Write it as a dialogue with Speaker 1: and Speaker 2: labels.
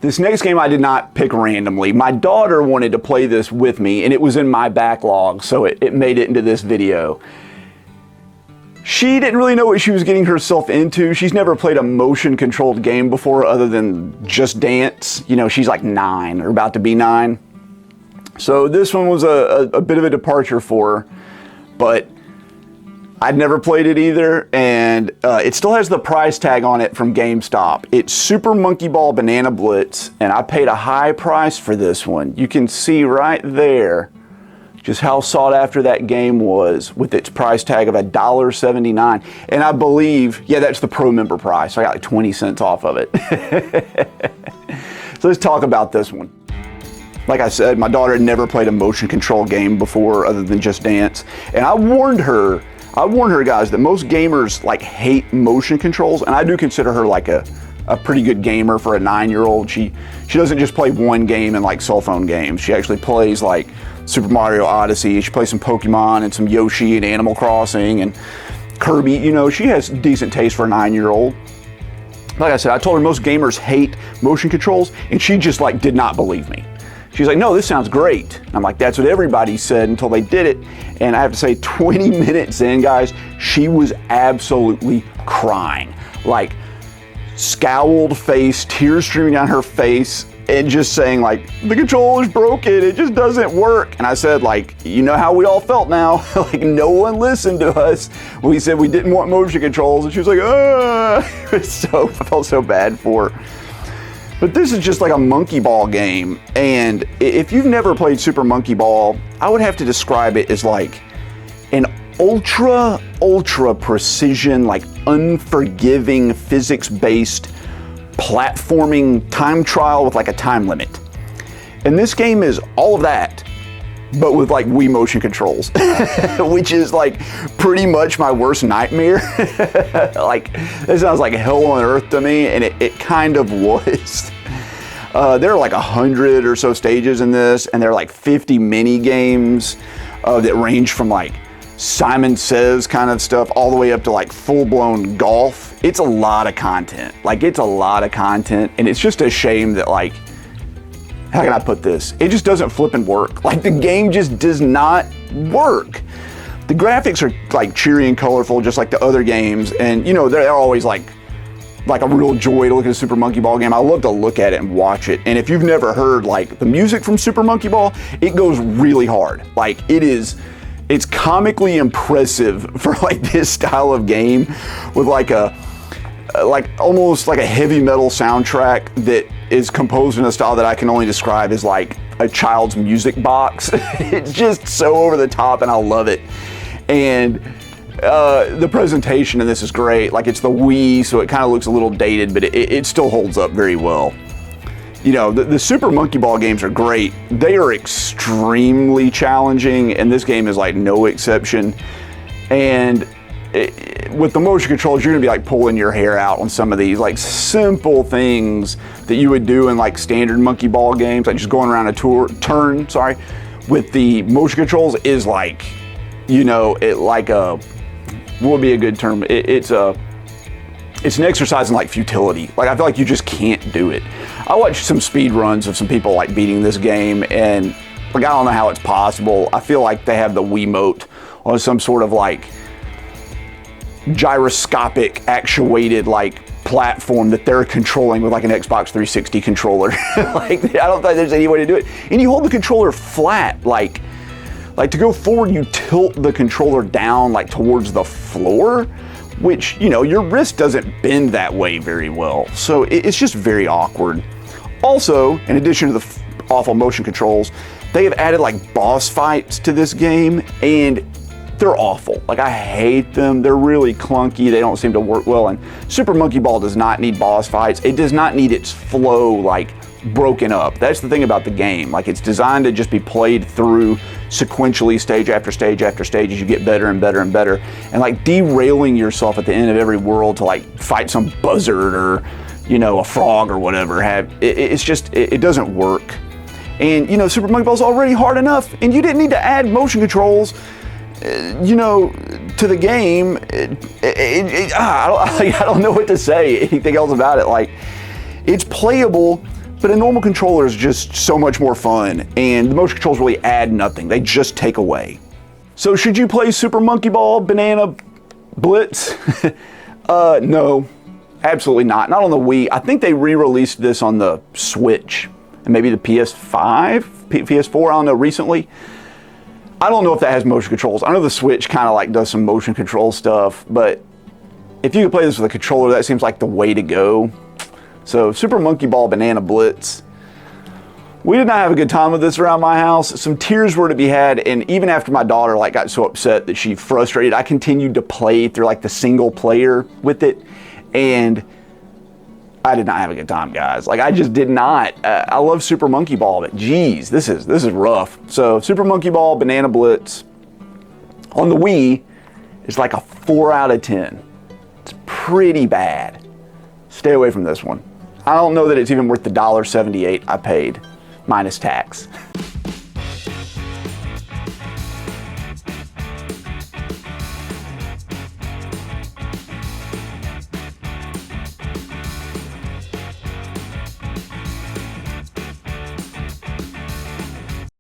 Speaker 1: This next game I did not pick randomly. My daughter wanted to play this with me, and it was in my backlog, so it made it into this video. She didn't really know what she was getting herself into. She's never played a motion-controlled game before other than Just Dance. You know, she's like 9 or about to be 9. So this one was a bit of a departure for her, but I'd never played it either, and it still has the price tag on it from GameStop. It's Super Monkey Ball Banana Blitz, and I paid a high price for this one. You can see right there just how sought after that game was with its price tag of $1.79. And I believe, yeah, that's the pro member price. So I got like 20 cents off of it. So let's talk about this one. Like I said, my daughter had never played a motion control game before other than Just Dance. And I warned her guys that most gamers like hate motion controls, and I do consider her like a pretty good gamer for a 9-year-old. She doesn't just play one game in like cell phone games. She actually plays like Super Mario Odyssey. She plays some Pokemon and some Yoshi and Animal Crossing and Kirby. You know, she has decent taste for a 9-year-old. Like I said, I told her most gamers hate motion controls, and she just like did not believe me. She's like, no, this sounds great. And I'm like, that's what everybody said until they did it. And I have to say, 20 minutes in, guys, she was absolutely crying. Like, scowled face, tears streaming down her face, and just saying like, the controller's broken, it just doesn't work. And I said, like, you know how we all felt now. Like, no one listened to us. We said we didn't want motion controls, and she was like, I felt so bad for her. But this is just like a monkey ball game, and if you've never played Super Monkey Ball, I would have to describe it as like an ultra precision, like unforgiving, physics-based platforming time trial with like a time limit. And this game is all of that, but with like Wii motion controls, which is like pretty much my worst nightmare. Like, this sounds like hell on earth to me, and it kind of was. There are like 100 or so stages in this, and there are like 50 mini games that range from like Simon Says kind of stuff all the way up to like full-blown golf. It's a lot of content. Like, it's a lot of content, and it's just a shame that, like, how can I put this? It just doesn't flip and work. Like, the game just does not work. The graphics are like cheery and colorful, just like the other games, and you know, they're always like a real joy to look at a Super Monkey Ball game. I love to look at it and watch it. And if you've never heard like the music from Super Monkey Ball, it goes really hard. Like, it's comically impressive for like this style of game with like almost like a heavy metal soundtrack that is composed in a style that I can only describe as like a child's music box. It's just so over the top, and I love it. And the presentation in this is great. Like, it's the Wii, so it kind of looks a little dated, but it still holds up very well. You know, the Super Monkey Ball games are great. They are extremely challenging, and this game is like no exception. And with the motion controls, you're gonna be like pulling your hair out on some of these like simple things that you would do in like standard monkey ball games, like just going around a turn. With the motion controls is like, you know, it like what would be a good term? It's an exercise in like futility. Like, I feel like you just can't do it. I watched some speed runs of some people like beating this game, and like, I don't know how it's possible. I feel like they have the Wiimote on some sort of like gyroscopic actuated like platform that they're controlling with like an Xbox 360 controller. Like, I don't think there's any way to do it. And you hold the controller flat, like to go forward, you tilt the controller down like towards the floor, which, you know, your wrist doesn't bend that way very well. So it's just very awkward. Also, in addition to the awful motion controls, they have added like boss fights to this game, and they're awful. Like, I hate them. They're really clunky. They don't seem to work well. And Super Monkey Ball does not need boss fights. It does not need its flow like broken up. That's the thing about the game. Like, it's designed to just be played through sequentially, stage after stage after stage, as you get better and better and better. And like derailing yourself at the end of every world to like fight some buzzard or, you know, a frog or whatever. It doesn't work. And, you know, Super Monkey Ball's already hard enough, and you didn't need to add motion controls, you know, to the game. I don't know what to say, anything else about it. Like, it's playable, but a normal controller is just so much more fun, and the motion controls really add nothing. They just take away. So should you play Super Monkey Ball Banana Blitz? No, absolutely not. Not on the Wii. I think they re-released this on the Switch and maybe the PS5, PS4, I don't know, recently. I don't know if that has motion controls. I know the Switch kind of like does some motion control stuff, but if you could play this with a controller, that seems like the way to go. So Super Monkey Ball Banana Blitz. We did not have a good time with this around my house. Some tears were to be had, and even after my daughter got so upset that she frustrated, I continued to play through the single player with it, and I did not have a good time, guys. I just did not. I love Super Monkey Ball, but geez, this is rough. So Super Monkey Ball Banana Blitz on the Wii is like a 4 out of 10. It's pretty bad. Stay away from this one. I don't know that it's even worth the $1.78 I paid, minus tax.